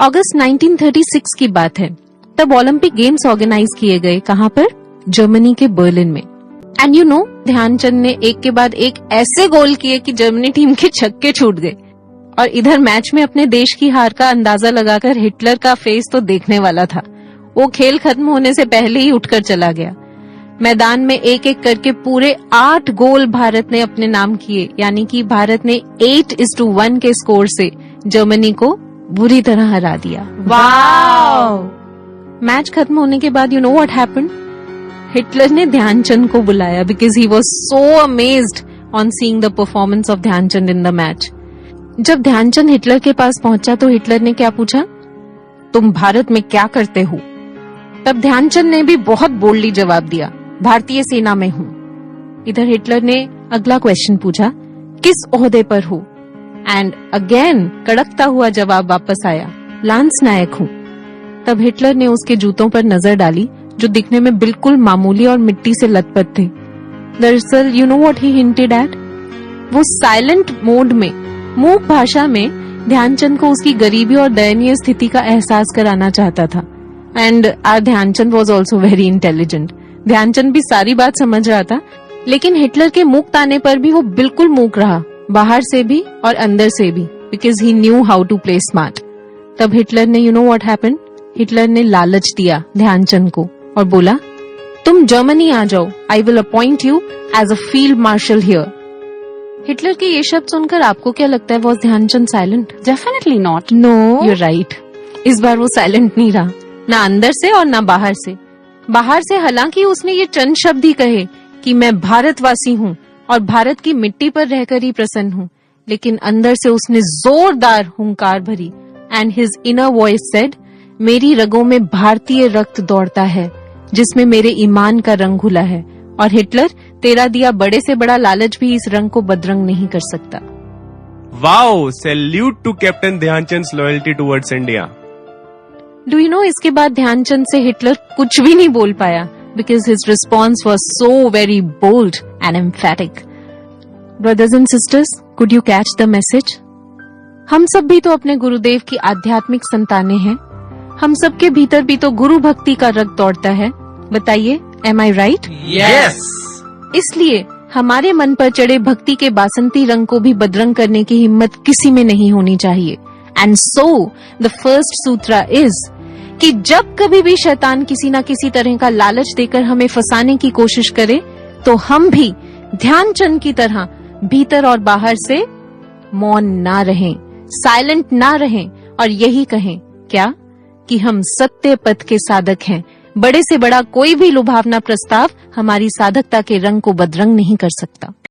अगस्त 1936 की बात है। तब ओलंपिक गेम्स ऑर्गेनाइज किए गए। कहाँ पर? जर्मनी के बर्लिन में। एंड यू नो, ध्यानचंद ने एक के बाद एक ऐसे गोल किए कि जर्मनी टीम के छक्के छूट गए। और इधर मैच में अपने देश की हार का अंदाजा लगाकर हिटलर का फेस तो देखने वाला था। वो खेल खत्म होने से पहले ही उठकर चला गया। मैदान में एक एक करके पूरे 8 गोल भारत ने अपने नाम किए, यानी कि भारत ने 8-1 के स्कोर से जर्मनी को बुरी तरह हरा दिया। वाओ! मैच खत्म होने के बाद you know what happened? Hitler ने ध्यानचंद को बुलाया because he was so amazed on seeing the performance of Dhyanchand in the match. जब ध्यानचंद हिटलर के पास पहुंचा तो हिटलर ने क्या पूछा? तुम भारत में क्या करते हो? तब ध्यानचंद ने भी बहुत बोल्डली जवाब दिया, भारतीय सेना में हूं। इधर हिटलर ने अगला क्वेश्चन पूछा, किस ओहदे पर हो? एंड अगेन कड़कता हुआ जवाब वापस आया, लांस नायक हूं। तब हिटलर ने उसके जूतों पर नजर डाली जो दिखने में बिल्कुल मामूली और मिट्टी से लथपथ थे। दरअसल you know what he hinted at? वो साइलेंट मोड में, मूक भाषा में ध्यानचंद को उसकी गरीबी और दयनीय स्थिति का एहसास कराना चाहता था। And our Dhyanchand was also very intelligent. Dhyanchand भी सारी बात समझ रहा था, लेकिन हिटलर के मुंह ताने पर भी वो बिल्कुल मूक रहा, बाहर से भी और अंदर से भी, because he knew how to play smart. तब हिटलर ने, you know what happened? Hitler ने लालच दिया ध्यानचंद को और बोला, तुम जर्मनी आ जाओ, I will appoint you as a field marshal here. Hitler के ये शब्द सुनकर आपको क्या लगता है? Was Dhyanchand silent? Definitely not. No, you are right. इस बार वो साइलेंट नहीं रहा, ना अंदर से और ना बाहर से। बाहर से हालांकि उसने ये चंद शब्द ही कहे कि मैं भारतवासी हूँ और भारत की मिट्टी पर रहकर ही प्रसन्न हूँ, लेकिन अंदर से उसने जोरदार हुंकार भरी। And his inner voice said, मेरी रगों में भारतीय रक्त दौड़ता है जिसमें मेरे ईमान का रंग घुला है। और हिटलर, तेरा दिया बड़े से बड़ा लालच भी इस रंग को बदरंग नहीं कर सकता। Wow! Salute to captain Dhyanchand's loyalty towards India. Do you know, इसके बाद ध्यानचंद से हिटलर कुछ भी नहीं बोल पाया because his response was so very bold and emphatic. Brothers and sisters, could you catch the message? हम सब भी तो अपने गुरुदेव की आध्यात्मिक संतानें हैं। हम सबके भीतर भी तो गुरु भक्ति का रक्त दौड़ता है। बताइए, एम आई राइट? यस। इसलिए हमारे मन पर चढ़े भक्ति के बासंती रंग को भी बदरंग करने की हिम्मत किसी में नहीं होनी चाहिए। And so the first Sutra is कि जब कभी भी शैतान किसी न किसी तरह का लालच देकर हमें फंसाने की कोशिश करे, तो हम भी ध्यानचंद की तरह भीतर और बाहर से मौन ना रहें, साइलेंट ना रहें और यही कहें, क्या? कि हम सत्य पथ के साधक हैं। बड़े से बड़ा कोई भी लुभावना प्रस्ताव हमारी साधकता के रंग को बदरंग नहीं कर सकता।